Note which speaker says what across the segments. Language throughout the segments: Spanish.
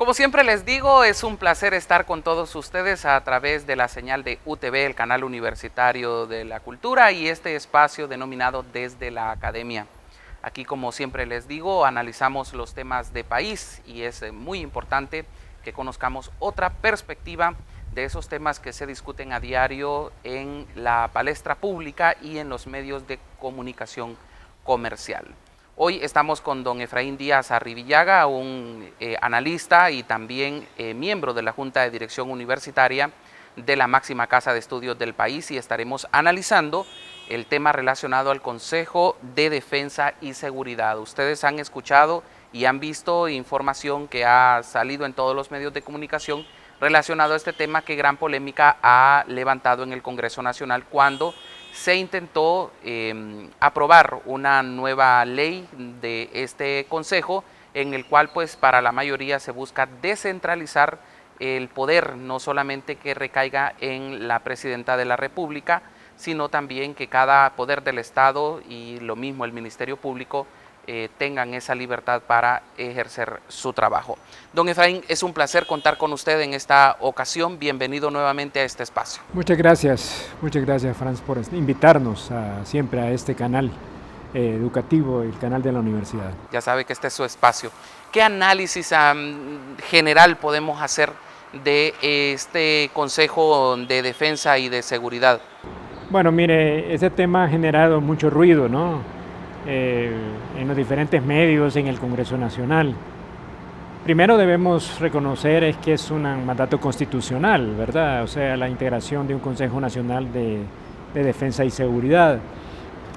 Speaker 1: Como siempre les digo, es un placer estar con todos ustedes a través de la señal de UTV, el canal universitario de la cultura, y este espacio denominado Desde la Academia. Aquí, como siempre les digo, analizamos los temas de país y es muy importante que conozcamos otra perspectiva de esos temas que se discuten a diario en la palestra pública y en los medios de comunicación comercial. Hoy estamos con don Efraín Díaz Arrivillaga, un analista y también miembro de la Junta de Dirección Universitaria de la máxima casa de estudios del país, y estaremos analizando el tema relacionado al Consejo de Defensa y Seguridad. Ustedes han escuchado y han visto información que ha salido en todos los medios de comunicación relacionado a este tema que gran polémica ha levantado en el Congreso Nacional cuando se intentó aprobar una nueva ley de este consejo en el cual pues para la mayoría se busca descentralizar el poder, no solamente que recaiga en la presidenta de la República, sino también que cada poder del Estado y lo mismo el Ministerio Público tengan esa libertad para ejercer su trabajo. Don Efraín, es un placer contar con usted en esta ocasión. Bienvenido nuevamente a este espacio.
Speaker 2: Muchas gracias, Franz, por invitarnos siempre a este canal educativo, el canal de la universidad.
Speaker 1: Ya sabe que este es su espacio. ¿Qué análisis general podemos hacer de este Consejo de Defensa y de Seguridad?
Speaker 2: Bueno, mire, ese tema ha generado mucho ruido, ¿no? En los diferentes medios, en el Congreso Nacional. Primero debemos reconocer es que es un mandato constitucional, ¿verdad? O sea, la integración de un Consejo Nacional de Defensa y Seguridad.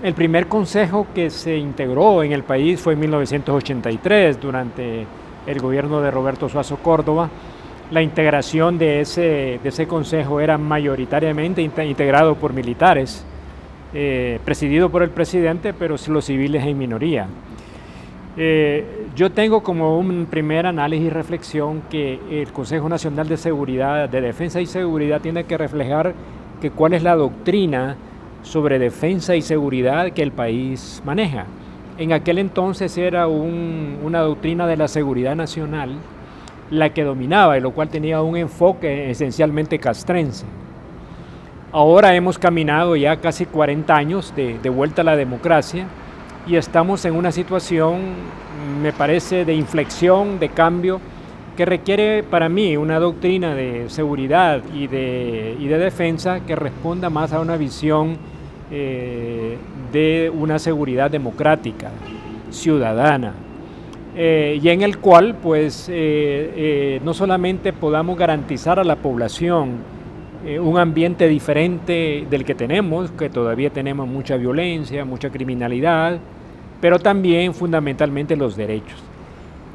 Speaker 2: El primer consejo que se integró en el país fue en 1983, durante el gobierno de Roberto Suazo Córdoba. La integración de ese consejo era mayoritariamente integrado por militares, presidido por el presidente, pero los civiles en minoría. Yo tengo como un primer análisis y reflexión que el Consejo Nacional de Seguridad, de Defensa y Seguridad tiene que reflejar cuál es la doctrina sobre defensa y seguridad que el país maneja. En aquel entonces era una doctrina de la seguridad nacional la que dominaba, y lo cual tenía un enfoque esencialmente castrense. Ahora hemos caminado ya casi 40 años de vuelta a la democracia y estamos en una situación, me parece, de inflexión, de cambio, que requiere para mí una doctrina de seguridad y de defensa que responda más a una visión de una seguridad democrática, ciudadana, y en el cual pues no solamente podamos garantizar a la población un ambiente diferente del que tenemos, que todavía tenemos mucha violencia, mucha criminalidad, pero también fundamentalmente los derechos.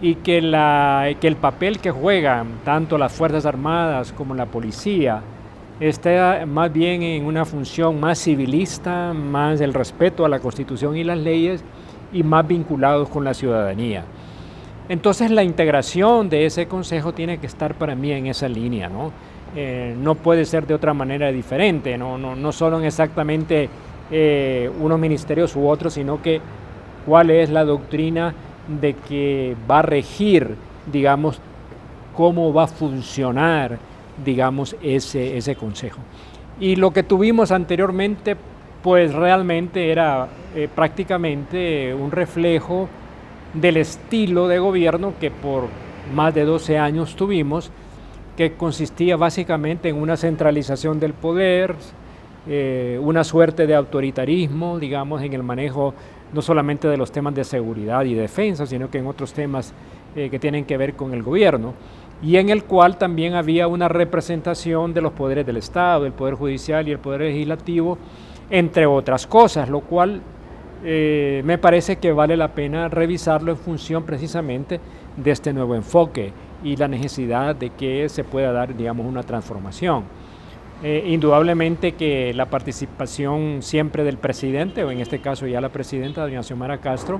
Speaker 2: Y que el papel que juegan tanto las Fuerzas Armadas como la policía está más bien en una función más civilista, más del respeto a la Constitución y las leyes y más vinculados con la ciudadanía. Entonces la integración de ese consejo tiene que estar para mí en esa línea, ¿no? No puede ser de otra manera diferente, no solo en exactamente unos ministerios u otros, sino que cuál es la doctrina de que va a regir, digamos, cómo va a funcionar, digamos, ese consejo. Y lo que tuvimos anteriormente, pues realmente era prácticamente un reflejo del estilo de gobierno que por más de 12 años tuvimos, que consistía básicamente en una centralización del poder, una suerte de autoritarismo, digamos, en el manejo no solamente de los temas de seguridad y defensa, sino que en otros temas que tienen que ver con el gobierno, y en el cual también había una representación de los poderes del Estado, el Poder Judicial y el Poder Legislativo, entre otras cosas, lo cual me parece que vale la pena revisarlo en función precisamente de este nuevo enfoque y la necesidad de que se pueda dar, digamos, una transformación. Indudablemente que la participación siempre del presidente, o en este caso ya la presidenta, doña Xiomara Castro,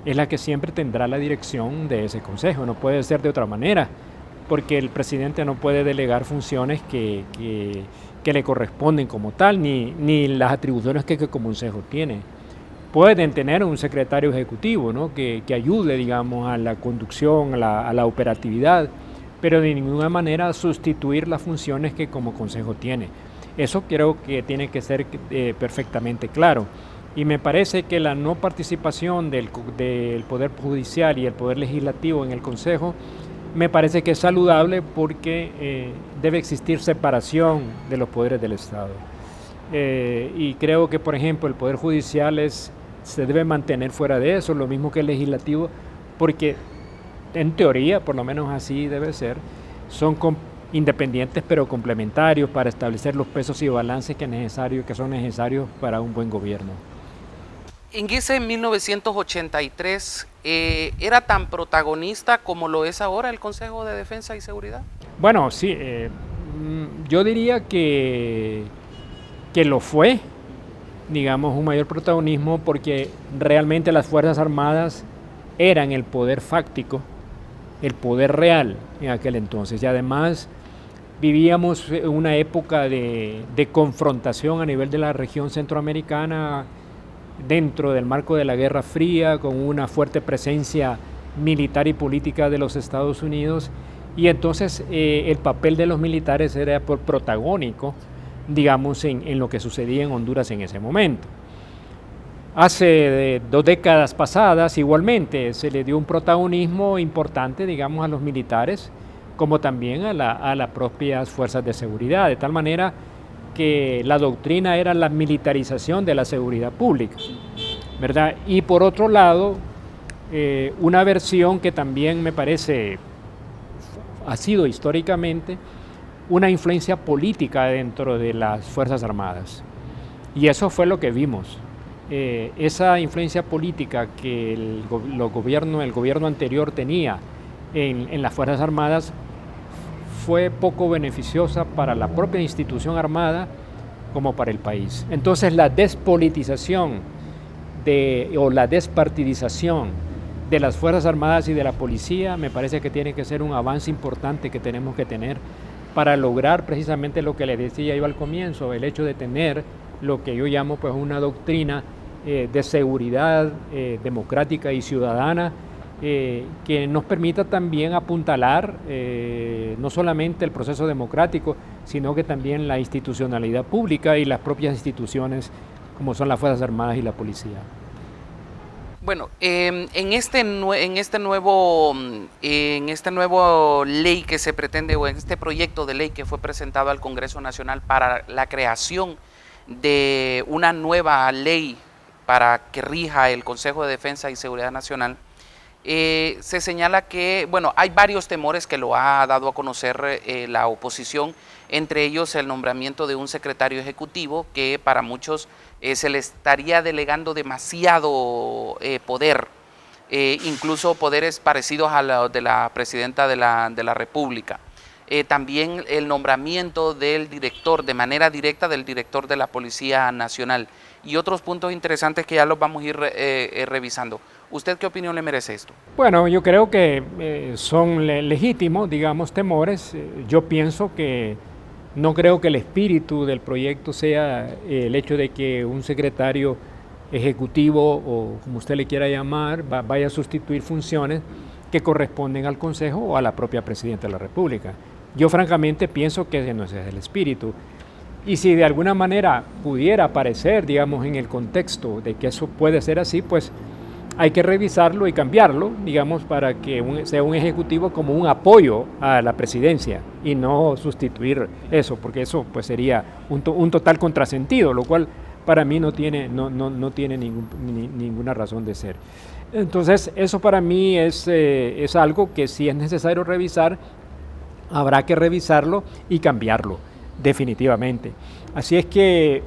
Speaker 2: es la que siempre tendrá la dirección de ese consejo. No puede ser de otra manera, porque el presidente no puede delegar funciones que le corresponden como tal, ni las atribuciones que como consejo tiene. Pueden tener un secretario ejecutivo, ¿no? que ayude, digamos, a la conducción, a la operatividad, pero de ninguna manera sustituir las funciones que como consejo tiene. Eso creo que tiene que ser perfectamente claro. Y me parece que la no participación del Poder Judicial y el Poder Legislativo en el Consejo me parece que es saludable porque debe existir separación de los poderes del Estado. Y creo que, por ejemplo, el Poder Judicial se debe mantener fuera de eso, lo mismo que el Legislativo, porque en teoría, por lo menos así debe ser, son independientes pero complementarios para establecer los pesos y balances que son necesarios para un buen gobierno.
Speaker 1: En ese 1983, ¿era tan protagonista como lo es ahora el Consejo de Defensa y Seguridad?
Speaker 2: Bueno, sí, yo diría que lo fue, digamos, un mayor protagonismo porque realmente las Fuerzas Armadas eran el poder fáctico, el poder real en aquel entonces, y además vivíamos una época de confrontación a nivel de la región centroamericana dentro del marco de la Guerra Fría, con una fuerte presencia militar y política de los Estados Unidos, y entonces el papel de los militares era protagónico, digamos, en lo que sucedía en Honduras en ese momento. Hace 2 décadas pasadas, igualmente, se le dio un protagonismo importante, digamos, a los militares, como también a las propias fuerzas de seguridad, de tal manera que la doctrina era la militarización de la seguridad pública, ¿verdad? Y por otro lado, una versión que también me parece ha sido históricamente una influencia política dentro de las Fuerzas Armadas. Y eso fue lo que vimos. Esa influencia política que el gobierno anterior tenía en las Fuerzas Armadas fue poco beneficiosa para la propia institución armada como para el país. Entonces la despolitización o la despartidización de las Fuerzas Armadas y de la policía me parece que tiene que ser un avance importante que tenemos que tener para lograr precisamente lo que le decía yo al comienzo, el hecho de tener lo que yo llamo pues una doctrina de seguridad democrática y ciudadana que nos permita también apuntalar no solamente el proceso democrático, sino que también la institucionalidad pública y las propias instituciones como son las Fuerzas Armadas y la policía.
Speaker 1: Bueno, en este nuevo ley que se pretende, o en este proyecto de ley que fue presentado al Congreso Nacional para la creación de una nueva ley para que rija el Consejo de Defensa y Seguridad Nacional, se señala que, bueno, hay varios temores que lo ha dado a conocer la oposición, entre ellos el nombramiento de un secretario ejecutivo que para muchos se le estaría delegando demasiado poder, incluso poderes parecidos a los de la presidenta de la República. También el nombramiento del director, de manera directa, del director de la Policía Nacional, y otros puntos interesantes que ya los vamos a ir revisando. ¿Usted qué opinión le merece esto?
Speaker 2: Bueno, yo creo que son legítimos, digamos, temores. Yo pienso que no creo que el espíritu del proyecto sea el hecho de que un secretario ejecutivo, o como usted le quiera llamar, vaya a sustituir funciones que corresponden al Consejo o a la propia Presidenta de la República. Yo francamente pienso que ese no es el espíritu. Y si de alguna manera pudiera aparecer, digamos, en el contexto de que eso puede ser así, pues hay que revisarlo y cambiarlo, digamos, para que sea un ejecutivo como un apoyo a la presidencia y no sustituir eso, porque eso pues sería un total contrasentido, lo cual para mí no tiene ninguna razón de ser. Entonces, eso para mí es algo que si es necesario revisar, habrá que revisarlo y cambiarlo, definitivamente. Así es que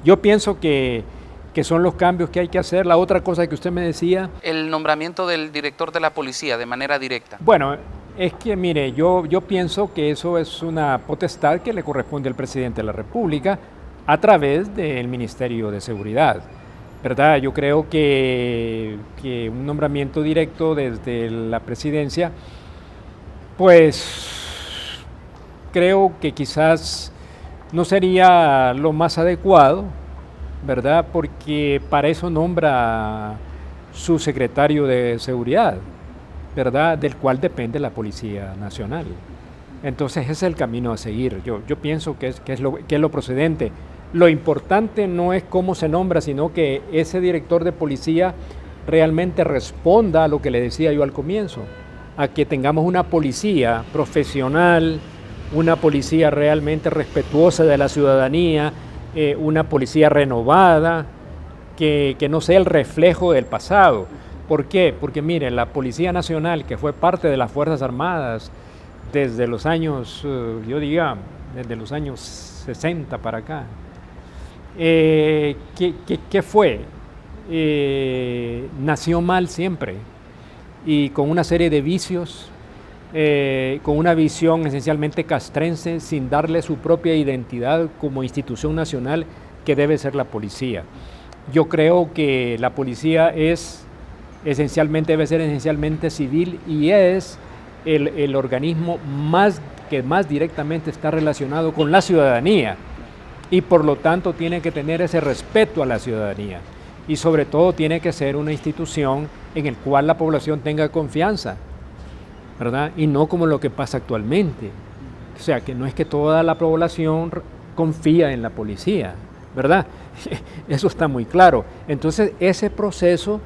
Speaker 2: yo pienso que son los cambios que hay que hacer. La otra cosa que usted me decía...
Speaker 1: El nombramiento del director de la policía de manera directa.
Speaker 2: Bueno, es que mire, yo pienso que eso es una potestad que le corresponde al presidente de la República a través del Ministerio de Seguridad, ¿verdad? Yo creo que un nombramiento directo desde la presidencia, pues creo que quizás no sería lo más adecuado, ¿verdad? Porque para eso nombra su secretario de Seguridad, ¿verdad?, del cual depende la Policía Nacional. Entonces ese es el camino a seguir. Yo pienso que es lo procedente. Lo importante no es cómo se nombra, sino que ese director de policía realmente responda a lo que le decía yo al comienzo, a que tengamos una policía profesional, una policía realmente respetuosa de la ciudadanía, una policía renovada, que no sea el reflejo del pasado. ¿Por qué? Porque mire, la Policía Nacional, que fue parte de las Fuerzas Armadas desde los años, desde los años 60 para acá, ¿qué fue? Nació mal siempre y con una serie de vicios, con una visión esencialmente castrense, sin darle su propia identidad como institución nacional que debe ser la policía. Yo creo que la policía debe ser esencialmente civil y es el organismo que más directamente está relacionado con la ciudadanía y por lo tanto tiene que tener ese respeto a la ciudadanía y sobre todo tiene que ser una institución en la cual la población tenga confianza, ¿verdad? Y no como lo que pasa actualmente. O sea, que no es que toda la población confía en la policía, ¿verdad? Eso está muy claro. Entonces, ese proceso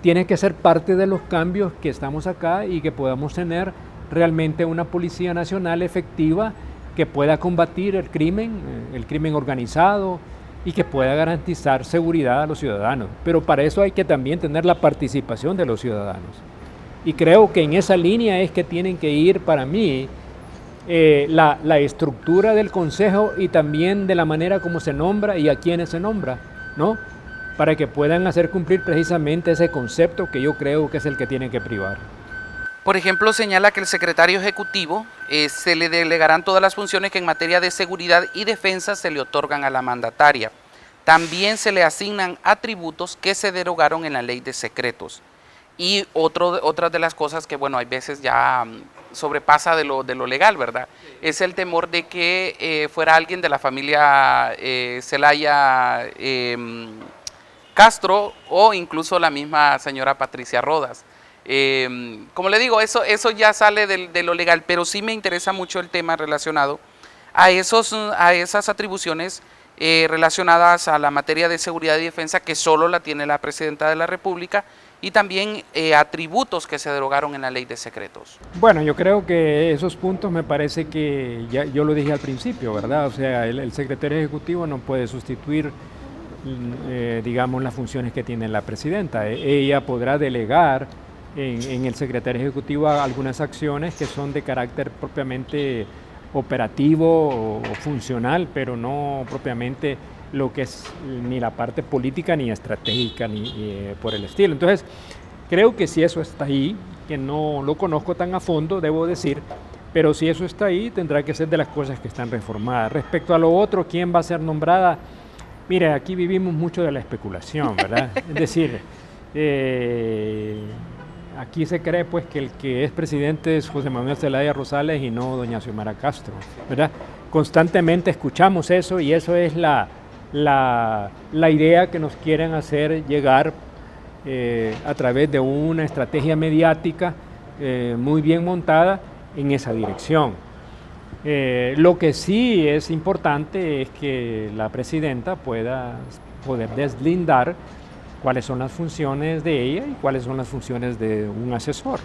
Speaker 2: tiene que ser parte de los cambios que estamos acá y que podamos tener realmente una Policía Nacional efectiva que pueda combatir el crimen organizado y que pueda garantizar seguridad a los ciudadanos. Pero para eso hay que también tener la participación de los ciudadanos. Y creo que en esa línea es que tienen que ir, para mí, la estructura del Consejo y también de la manera como se nombra y a quiénes se nombra, ¿no? Para que puedan hacer cumplir precisamente ese concepto que yo creo que es el que tienen que privar.
Speaker 1: Por ejemplo, señala que el secretario ejecutivo se le delegarán todas las funciones que en materia de seguridad y defensa se le otorgan a la mandataria. También se le asignan atributos que se derogaron en la ley de secretos. Y otra de las cosas que, bueno, hay veces ya sobrepasa de lo legal, ¿verdad? Es el temor de que fuera alguien de la familia Zelaya Castro o incluso la misma señora Patricia Rodas. Como le digo, eso ya sale de lo legal, pero sí me interesa mucho el tema relacionado a esas atribuciones relacionadas a la materia de seguridad y defensa que solo la tiene la Presidenta de la República y también atributos que se derogaron en la ley de secretos.
Speaker 2: Bueno, yo creo que esos puntos me parece que ya yo lo dije al principio, ¿verdad? O sea, el secretario ejecutivo no puede sustituir, digamos, las funciones que tiene la Presidenta. Ella podrá delegar en el secretario ejecutivo algunas acciones que son de carácter propiamente operativo o funcional, pero no propiamente lo que es ni la parte política ni estratégica ni por el estilo. Entonces, creo que si eso está ahí, que no lo conozco tan a fondo, debo decir, pero si eso está ahí, tendrá que ser de las cosas que están reformadas. Respecto a lo otro, ¿quién va a ser nombrada? Mire, aquí vivimos mucho de la especulación, ¿verdad? Es decir, aquí se cree pues que el que es presidente es José Manuel Zelaya Rosales y no doña Xiomara Castro, ¿verdad? Constantemente escuchamos eso y eso es la idea que nos quieren hacer llegar a través de una estrategia mediática muy bien montada en esa dirección. Lo que sí es importante es que la Presidenta poder deslindar cuáles son las funciones de ella y cuáles son las funciones de un asesor.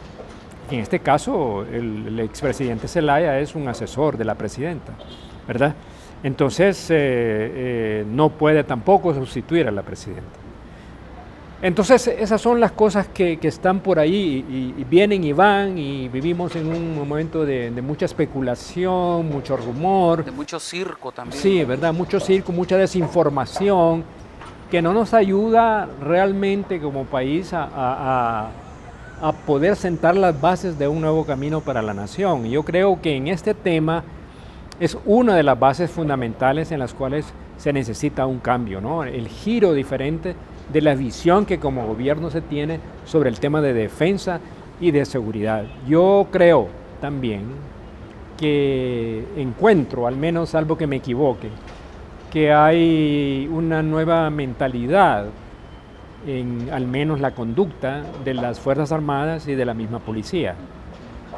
Speaker 2: En este caso, el expresidente Zelaya es un asesor de la Presidenta, ¿verdad? Entonces, no puede tampoco sustituir a la Presidenta. Entonces, esas son las cosas que están por ahí y vienen y van y vivimos en un momento de mucha especulación, mucho rumor.
Speaker 1: De mucho circo también.
Speaker 2: Sí, ¿verdad? Mucho circo, mucha desinformación que no nos ayuda realmente como país a poder sentar las bases de un nuevo camino para la nación. Y yo creo que en este tema es una de las bases fundamentales en las cuales se necesita un cambio, ¿no? El giro diferente de la visión que como gobierno se tiene sobre el tema de defensa y de seguridad. Yo creo también que encuentro, al menos salvo que me equivoque, que hay una nueva mentalidad en al menos la conducta de las Fuerzas Armadas y de la misma policía,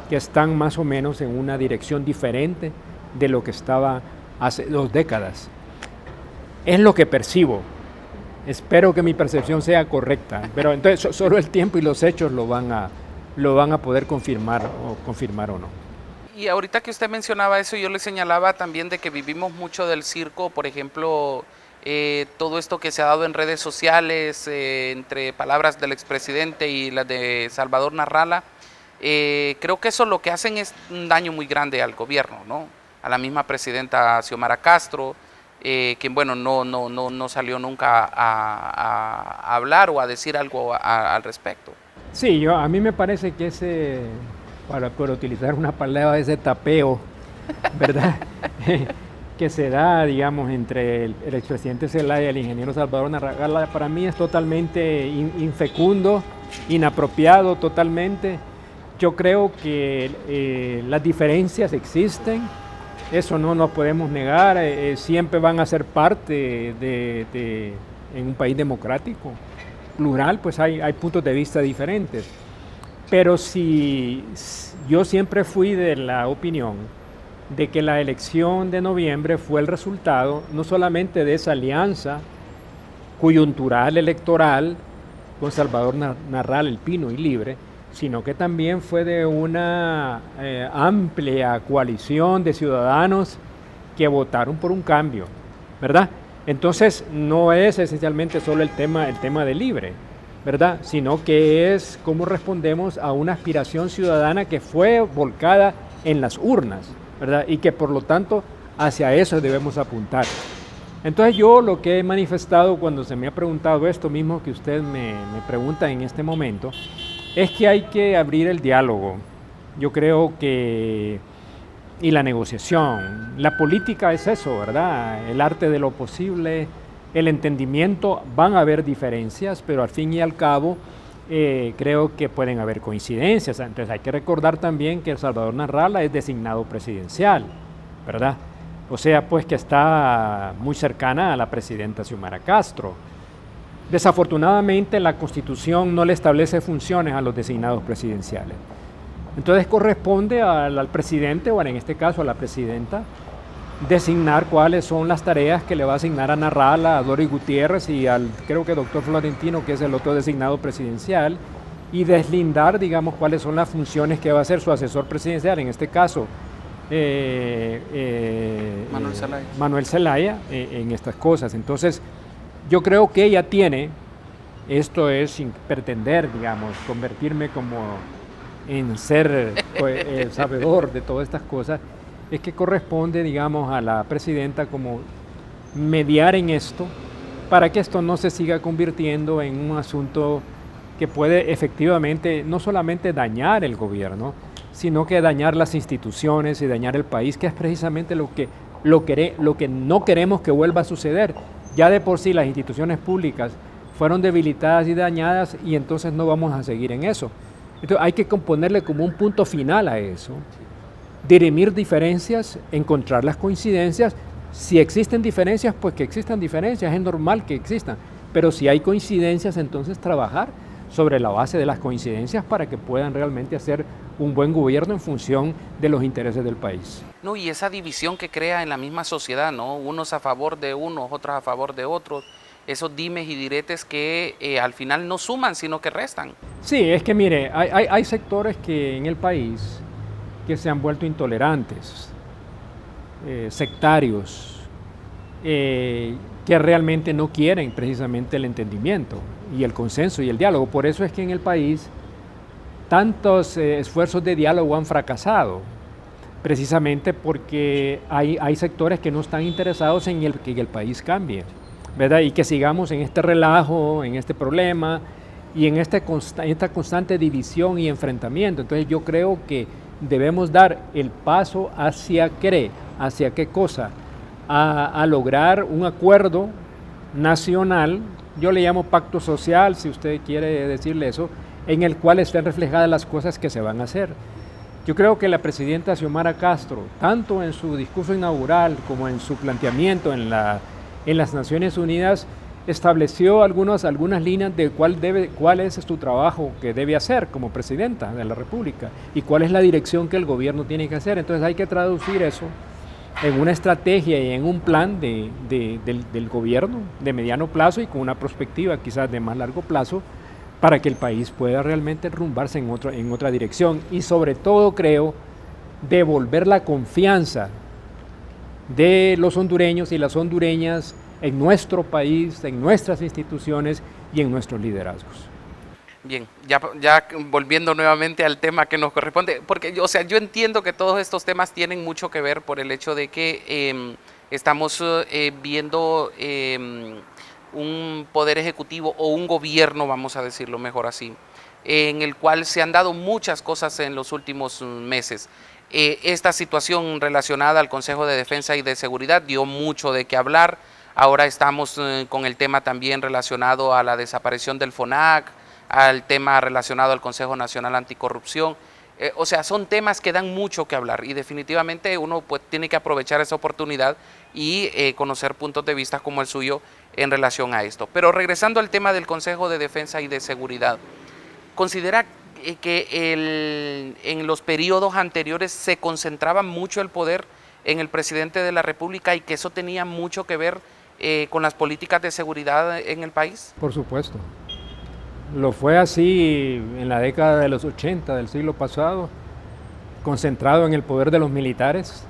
Speaker 2: que están más o menos en una dirección diferente de lo que estaba hace 2 décadas. Es lo que percibo. Espero que mi percepción sea correcta, pero entonces solo el tiempo y los hechos lo van a poder confirmar o no.
Speaker 1: Y ahorita que usted mencionaba eso, yo le señalaba también de que vivimos mucho del circo, por ejemplo, todo esto que se ha dado en redes sociales, entre palabras del expresidente y las de Salvador Narrala, creo que eso lo que hacen es un daño muy grande al gobierno, ¿no? A la misma presidenta Xiomara Castro, quien bueno, no salió nunca a hablar o a decir algo al respecto.
Speaker 2: Sí, a mí me parece que por utilizar una palabra, ese tapeo, ¿verdad? Que se da, digamos, entre el expresidente Zelaya y el ingeniero Salvador Narrala, para mí es totalmente infecundo, inapropiado totalmente. Yo creo que las diferencias existen, eso no nos podemos negar, siempre van a ser parte en un país democrático, plural, pues hay puntos de vista diferentes. Pero yo siempre fui de la opinión de que la elección de noviembre fue el resultado no solamente de esa alianza coyuntural electoral con Salvador Narrala, El Pino y Libre, sino que también fue de una amplia coalición de ciudadanos que votaron por un cambio, ¿verdad? Entonces no es esencialmente solo el tema de Libre, ¿verdad? Sino que es cómo respondemos a una aspiración ciudadana que fue volcada en las urnas, ¿verdad? Y que por lo tanto hacia eso debemos apuntar. Entonces yo lo que he manifestado cuando se me ha preguntado esto mismo que usted me pregunta en este momento, es que hay que abrir el diálogo. Yo creo que y la negociación, la política es eso, ¿verdad? El arte de lo posible, el entendimiento, van a haber diferencias, pero al fin y al cabo creo que pueden haber coincidencias. Entonces hay que recordar también que El Salvador Narrala es designado presidencial, ¿verdad? O sea, pues que está muy cercana a la presidenta Xiomara Castro. Desafortunadamente la Constitución no le establece funciones a los designados presidenciales. Entonces corresponde al presidente, o en este caso a la presidenta, designar cuáles son las tareas que le va a asignar a Narrala, a Doris Gutiérrez y creo que doctor Florentino, que es el otro designado presidencial, y deslindar, digamos, cuáles son las funciones que va a hacer su asesor presidencial, en este caso Manuel Zelaya, en estas cosas. Entonces, yo creo que ella tiene, esto es sin pretender, digamos, convertirme como en ser sabedor de todas estas cosas, es que corresponde, digamos, a la presidenta como mediar en esto para que esto no se siga convirtiendo en un asunto que puede efectivamente no solamente dañar el gobierno, sino que dañar las instituciones y dañar el país, que es precisamente lo que no queremos que vuelva a suceder. Ya de por sí las instituciones públicas fueron debilitadas y dañadas y entonces no vamos a seguir en eso. Entonces hay que ponerle como un punto final a eso, dirimir diferencias, encontrar las coincidencias. Si existen diferencias, pues que existan diferencias, es normal que existan, pero si hay coincidencias, entonces trabajar sobre la base de las coincidencias para que puedan realmente hacer un buen gobierno en función de los intereses del país.
Speaker 1: No, y esa división que crea en la misma sociedad, ¿no? Unos a favor de unos, otros a favor de otros, esos dimes y diretes que al final no suman, sino que restan.
Speaker 2: Sí, es que mire, hay sectores que en el país que se han vuelto intolerantes, sectarios, que realmente no quieren precisamente el entendimiento y el consenso y el diálogo. Por eso es que en el país tantos esfuerzos de diálogo han fracasado, precisamente porque hay sectores que no están interesados en que el país cambie, ¿verdad? Y que sigamos en este relajo, en este problema y en esta constante división y enfrentamiento. Entonces yo creo que debemos dar el paso hacia qué cosa, a lograr un acuerdo nacional, yo le llamo pacto social, si usted quiere decirle eso, en el cual estén reflejadas las cosas que se van a hacer. Yo creo que la presidenta Xiomara Castro, tanto en su discurso inaugural como en su planteamiento en las Naciones Unidas, estableció algunas líneas de cuál es tu trabajo que debe hacer como presidenta de la República y cuál es la dirección que el gobierno tiene que hacer. Entonces hay que traducir eso en una estrategia y en un plan del gobierno de mediano plazo y con una perspectiva quizás de más largo plazo para que el país pueda realmente enrumbarse en otra dirección y sobre todo creo devolver la confianza de los hondureños y las hondureñas en nuestro país, en nuestras instituciones y en nuestros liderazgos.
Speaker 1: Bien, ya volviendo nuevamente al tema que nos corresponde, porque yo entiendo que todos estos temas tienen mucho que ver por el hecho de que estamos viendo un poder ejecutivo o un gobierno, vamos a decirlo mejor así, en el cual se han dado muchas cosas en los últimos meses. Esta situación relacionada al Consejo de Defensa y de Seguridad dio mucho de qué hablar. Ahora estamos con el tema también relacionado a la desaparición del FONAC, al tema relacionado al Consejo Nacional Anticorrupción. O sea, son temas que dan mucho que hablar y definitivamente uno pues tiene que aprovechar esa oportunidad y conocer puntos de vista como el suyo en relación a esto. Pero regresando al tema del Consejo de Defensa y de Seguridad, ¿considera que en los periodos anteriores se concentraba mucho el poder en el presidente de la República y que eso tenía mucho que ver con las políticas de seguridad en el país?
Speaker 2: Por supuesto. Lo fue así en la década de los 80 del siglo pasado, concentrado en el poder de los militares,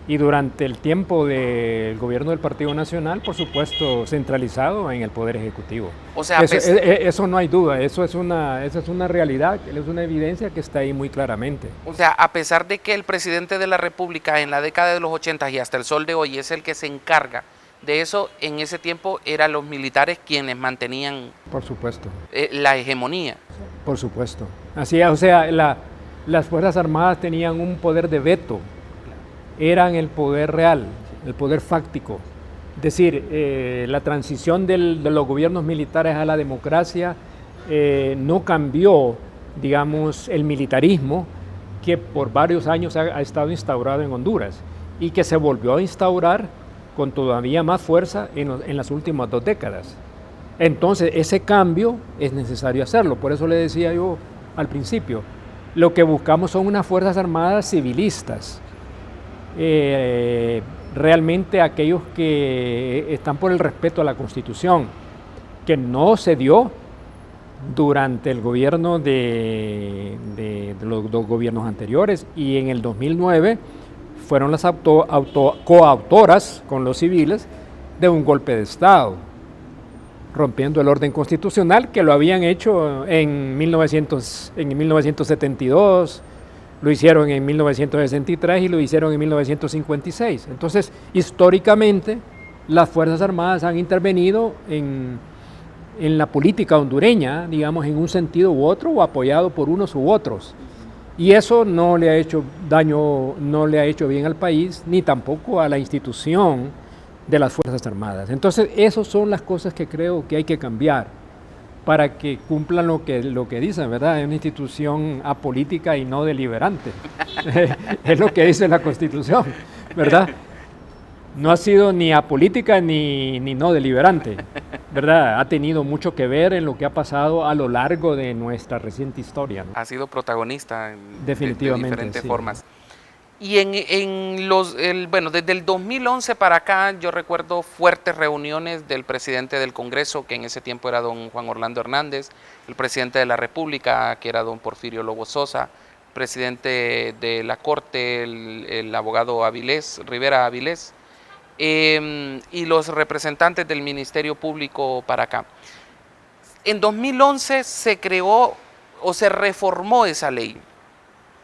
Speaker 2: y durante el tiempo del gobierno del Partido Nacional, por supuesto, centralizado en el Poder Ejecutivo.
Speaker 1: O sea,
Speaker 2: eso no hay duda, esa es una realidad, es una evidencia que está ahí muy claramente.
Speaker 1: O sea, a pesar de que el presidente de la República en la década de los 80 y hasta el sol de hoy es el que se encarga de eso, en ese tiempo eran los militares quienes mantenían,
Speaker 2: por supuesto,
Speaker 1: la hegemonía.
Speaker 2: Por supuesto. Así, o sea, las Fuerzas Armadas tenían un poder de veto, eran el poder real, el poder fáctico. Es decir, la transición de los gobiernos militares a la democracia no cambió, digamos, el militarismo que por varios años ha estado instaurado en Honduras y que se volvió a instaurar con todavía más fuerza en las últimas 2 décadas. Entonces, ese cambio es necesario hacerlo. Por eso le decía yo al principio, lo que buscamos son unas Fuerzas Armadas civilistas, realmente aquellos que están por el respeto a la Constitución, que no se dio durante el gobierno de los 2 gobiernos anteriores, y en el 2009 fueron las coautoras con los civiles de un golpe de Estado, rompiendo el orden constitucional que lo habían hecho en 1972, lo hicieron en 1963 y lo hicieron en 1956. Entonces, históricamente, las Fuerzas Armadas han intervenido en la política hondureña, digamos, en un sentido u otro, o apoyado por unos u otros. Y eso no le ha hecho daño, no le ha hecho bien al país, ni tampoco a la institución de las Fuerzas Armadas. Entonces, esas son las cosas que creo que hay que cambiar para que cumplan lo que dicen, ¿verdad? Es una institución apolítica y no deliberante. Es lo que dice la Constitución, ¿verdad? No ha sido ni apolítica ni no deliberante, ¿verdad? Ha tenido mucho que ver en lo que ha pasado a lo largo de nuestra reciente historia, ¿no?
Speaker 1: Ha sido protagonista
Speaker 2: definitivamente,
Speaker 1: de diferentes
Speaker 2: sí.
Speaker 1: formas. Y bueno, desde el 2011 para acá yo recuerdo fuertes reuniones del presidente del Congreso, que en ese tiempo era don Juan Orlando Hernández, el presidente de la República, que era don Porfirio Lobo Sosa, presidente de la Corte, el abogado Rivera Avilés, y los representantes del Ministerio Público para acá. En 2011 se creó o se reformó esa ley,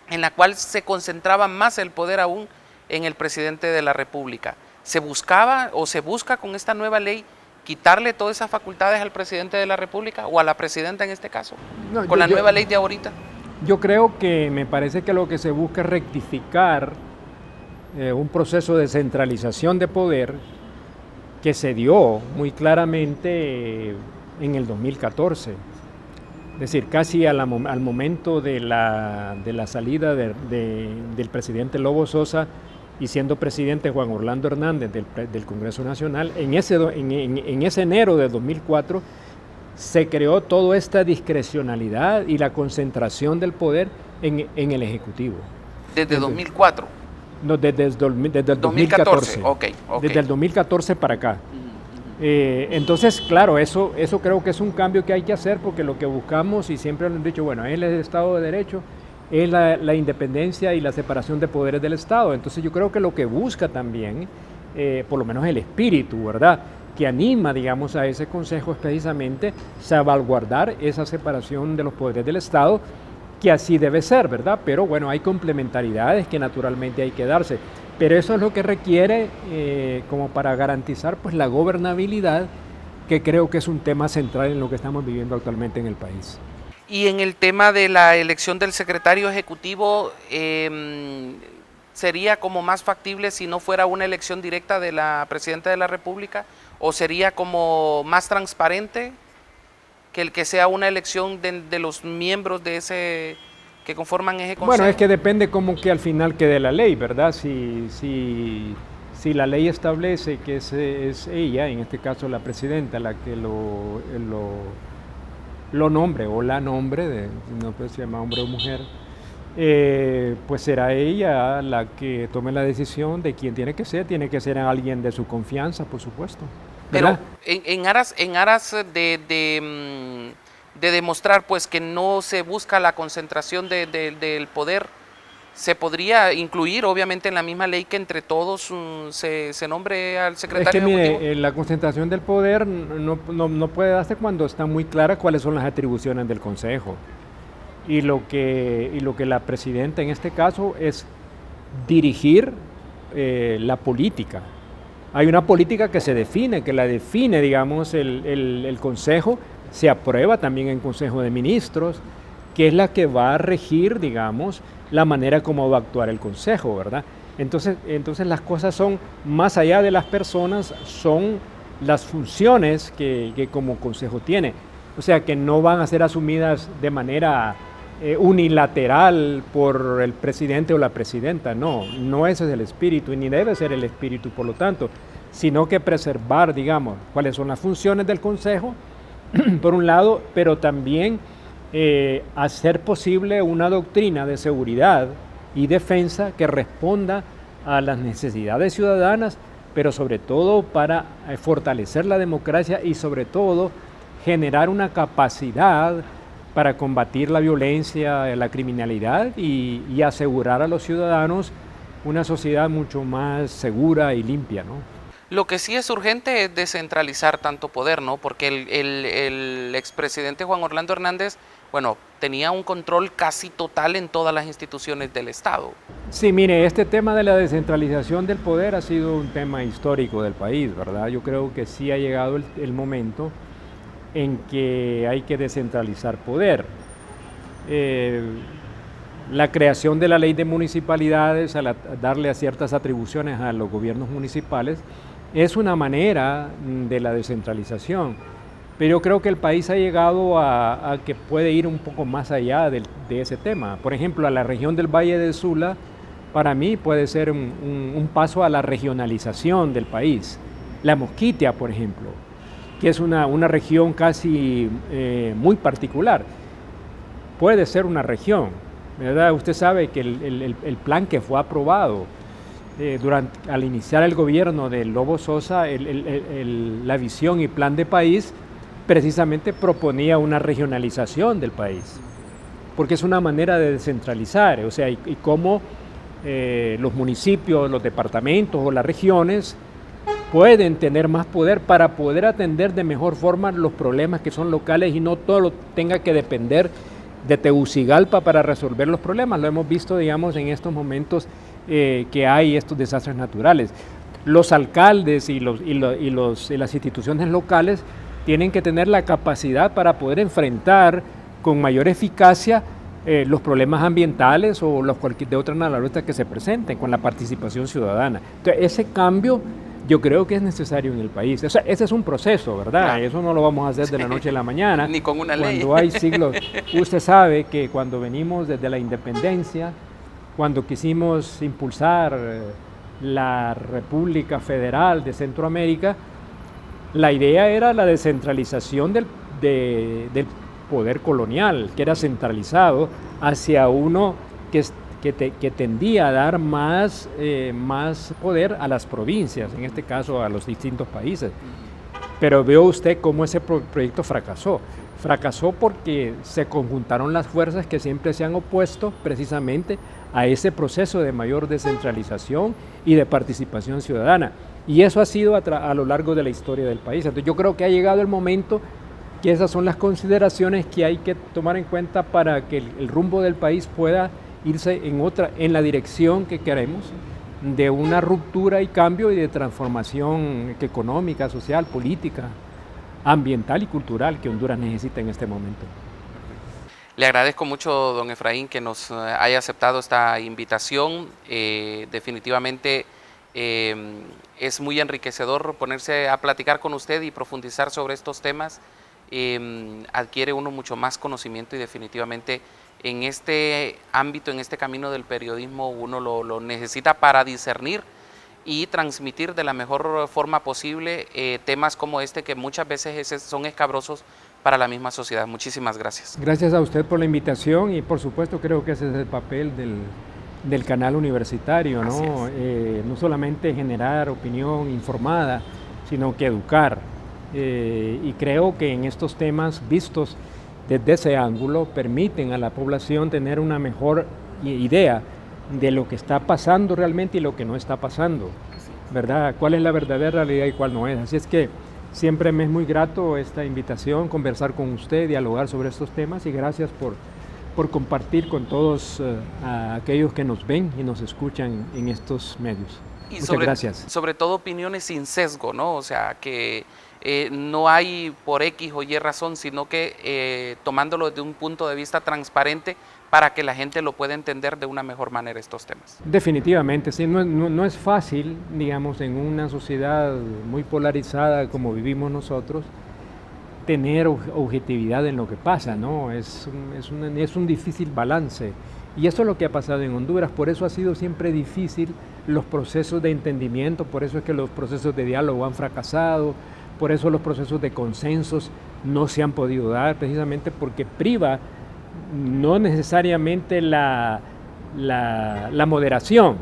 Speaker 1: en la cual se concentraba más el poder aún en el presidente de la República. ¿Se buscaba o se busca con esta nueva ley quitarle todas esas facultades al presidente de la República o a la presidenta en este caso, con la nueva ley de ahorita?
Speaker 2: Yo creo que me parece que lo que se busca es rectificar un proceso de centralización de poder que se dio muy claramente en el 2014. Es decir, casi al momento de la salida del presidente Lobo Sosa, y siendo presidente Juan Orlando Hernández del Congreso Nacional, en ese enero de 2004 se creó toda esta discrecionalidad y la concentración del poder en el Ejecutivo.
Speaker 1: ¿Desde 2004?
Speaker 2: No, desde el 2014.
Speaker 1: Okay.
Speaker 2: Desde el 2014 para acá. Entonces, claro, eso creo que es un cambio que hay que hacer, porque lo que buscamos, y siempre lo han dicho, bueno, es el Estado de Derecho, es la independencia y la separación de poderes del Estado. Entonces yo creo que lo que busca también, por lo menos el espíritu, ¿verdad?, que anima, digamos, a ese consejo es precisamente salvaguardar esa separación de los poderes del Estado, que así debe ser, ¿verdad? Pero bueno, hay complementariedades que naturalmente hay que darse. Pero eso es lo que requiere como para garantizar pues la gobernabilidad, que creo que es un tema central en lo que estamos viviendo actualmente en el país.
Speaker 1: Y en el tema de la elección del secretario ejecutivo, ¿sería como más factible si no fuera una elección directa de la Presidenta de la República? ¿O sería como más transparente que el que sea una elección de los miembros de ese que conforman ese consejo?
Speaker 2: Bueno, es que depende como que al final quede la ley, ¿verdad? Si la ley establece que es ella, en este caso la presidenta, la que lo nombre o la nombre, no sé si se llama hombre o mujer, pues será ella la que tome la decisión de quién tiene que ser alguien de su confianza, por supuesto, ¿verdad?
Speaker 1: Pero en aras de demostrar pues que no se busca la concentración del poder, se podría incluir obviamente en la misma ley que entre todos se nombre al secretario ejecutivo.
Speaker 2: Mire, la concentración del poder no puede darse cuando está muy clara cuáles son las atribuciones del Consejo. Y lo que la presidenta en este caso es dirigir la política. Hay una política que se define, que la define, digamos, el Consejo, se aprueba también en Consejo de Ministros, que es la que va a regir, digamos, la manera como va a actuar el Consejo, ¿verdad? Entonces las cosas son, más allá de las personas, son las funciones que como Consejo tiene. O sea, que no van a ser asumidas de manera unilateral por el presidente o la presidenta, no ese es el espíritu y ni debe ser el espíritu, por lo tanto, sino que preservar, digamos, cuáles son las funciones del Consejo, por un lado, pero también hacer posible una doctrina de seguridad y defensa que responda a las necesidades ciudadanas, pero sobre todo para fortalecer la democracia y sobre todo generar una capacidad para combatir la violencia, la criminalidad y asegurar a los ciudadanos una sociedad mucho más segura y limpia, ¿no?
Speaker 1: Lo que sí es urgente es descentralizar tanto poder, ¿no? Porque el expresidente Juan Orlando Hernández, bueno, tenía un control casi total en todas las instituciones del Estado.
Speaker 2: Sí, mire, este tema de la descentralización del poder ha sido un tema histórico del país, ¿verdad? Yo creo que sí ha llegado el momento en que hay que descentralizar poder. La creación de la ley de municipalidades, al darle a ciertas atribuciones a los gobiernos municipales, es una manera de la descentralización. Pero yo creo que el país ha llegado a que puede ir un poco más allá de ese tema. Por ejemplo, a la región del Valle del Sula, para mí puede ser un paso a la regionalización del país. La Mosquitia, por ejemplo, que es una región casi muy particular, puede ser una región, ¿verdad? Usted sabe que el plan que fue aprobado al iniciar el gobierno de Lobo Sosa, la visión y plan de país, precisamente proponía una regionalización del país, porque es una manera de descentralizar, o sea, y cómo los municipios, los departamentos o las regiones pueden tener más poder para poder atender de mejor forma los problemas que son locales y no todo tenga que depender de Tegucigalpa para resolver los problemas. Lo hemos visto, digamos, en estos momentos que hay estos desastres naturales. Los alcaldes y las instituciones locales tienen que tener la capacidad para poder enfrentar con mayor eficacia los problemas ambientales o de otra naturaleza que se presenten con la participación ciudadana. Entonces, ese cambio yo creo que es necesario en el país. O sea, ese es un proceso, ¿verdad? Claro. Eso no lo vamos a hacer de la noche a la mañana.
Speaker 1: Ni con una ley.
Speaker 2: Cuando hay siglos. Usted sabe que cuando venimos desde la independencia, cuando quisimos impulsar la República Federal de Centroamérica, la idea era la descentralización del poder colonial, que era centralizado, hacia uno que tendía a dar más poder a las provincias, en este caso a los distintos países. Pero veo usted cómo ese proyecto fracasó. Fracasó porque se conjuntaron las fuerzas que siempre se han opuesto precisamente a ese proceso de mayor descentralización y de participación ciudadana. Y eso ha sido a lo largo de la historia del país. Entonces yo creo que ha llegado el momento que esas son las consideraciones que hay que tomar en cuenta para que el rumbo del país pueda irse en la dirección que queremos, de una ruptura y cambio y de transformación económica, social, política, ambiental y cultural que Honduras necesita en este momento.
Speaker 1: Le agradezco mucho, don Efraín, que nos haya aceptado esta invitación. Definitivamente es muy enriquecedor ponerse a platicar con usted y profundizar sobre estos temas. Adquiere uno mucho más conocimiento y definitivamente en este ámbito, en este camino del periodismo, uno lo necesita para discernir y transmitir de la mejor forma posible temas como este, que muchas veces son escabrosos para la misma sociedad. Muchísimas gracias.
Speaker 2: Gracias a usted por la invitación y por supuesto creo que ese es el papel del canal universitario, ¿no? No solamente generar opinión informada, sino que educar. Y creo que en estos temas vistos desde ese ángulo permiten a la población tener una mejor idea de lo que está pasando realmente y lo que no está pasando, ¿verdad? Cuál es la verdadera realidad y cuál no es. Así es que siempre me es muy grato esta invitación, conversar con usted, dialogar sobre estos temas y gracias por compartir con todos aquellos que nos ven y nos escuchan en estos medios.
Speaker 1: Y
Speaker 2: muchas gracias.
Speaker 1: Sobre todo opiniones sin sesgo, ¿no? O sea, que no hay por X o Y razón, sino que tomándolo de un punto de vista transparente para que la gente lo pueda entender de una mejor manera estos temas.
Speaker 2: Definitivamente, sí, no es fácil, digamos, en una sociedad muy polarizada como vivimos nosotros, tener objetividad en lo que pasa, ¿no? Es un difícil balance. Y eso es lo que ha pasado en Honduras, por eso ha sido siempre difícil los procesos de entendimiento, por eso es que los procesos de diálogo han fracasado, por eso los procesos de consensos no se han podido dar, precisamente porque priva no necesariamente la moderación,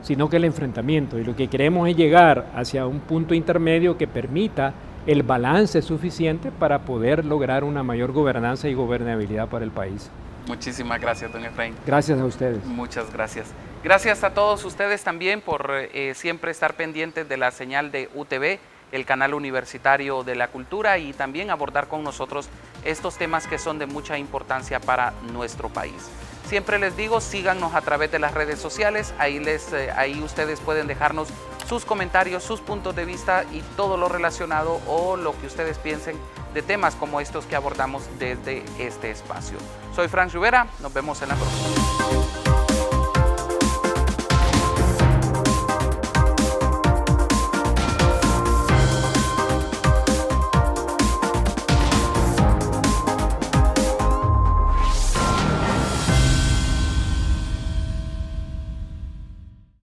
Speaker 2: sino que el enfrentamiento. Y lo que queremos es llegar hacia un punto intermedio que permita el balance suficiente para poder lograr una mayor gobernanza y gobernabilidad para el país.
Speaker 1: Muchísimas gracias, don Efraín.
Speaker 2: Gracias a ustedes.
Speaker 1: Muchas gracias. Gracias a todos ustedes también por siempre estar pendientes de la señal de UTV, el canal universitario de la cultura, y también abordar con nosotros estos temas que son de mucha importancia para nuestro país. Siempre les digo, síganos a través de las redes sociales, ahí ustedes pueden dejarnos sus comentarios, sus puntos de vista y todo lo relacionado o lo que ustedes piensen de temas como estos que abordamos desde este espacio. Soy Franz Rivera, nos vemos en la próxima.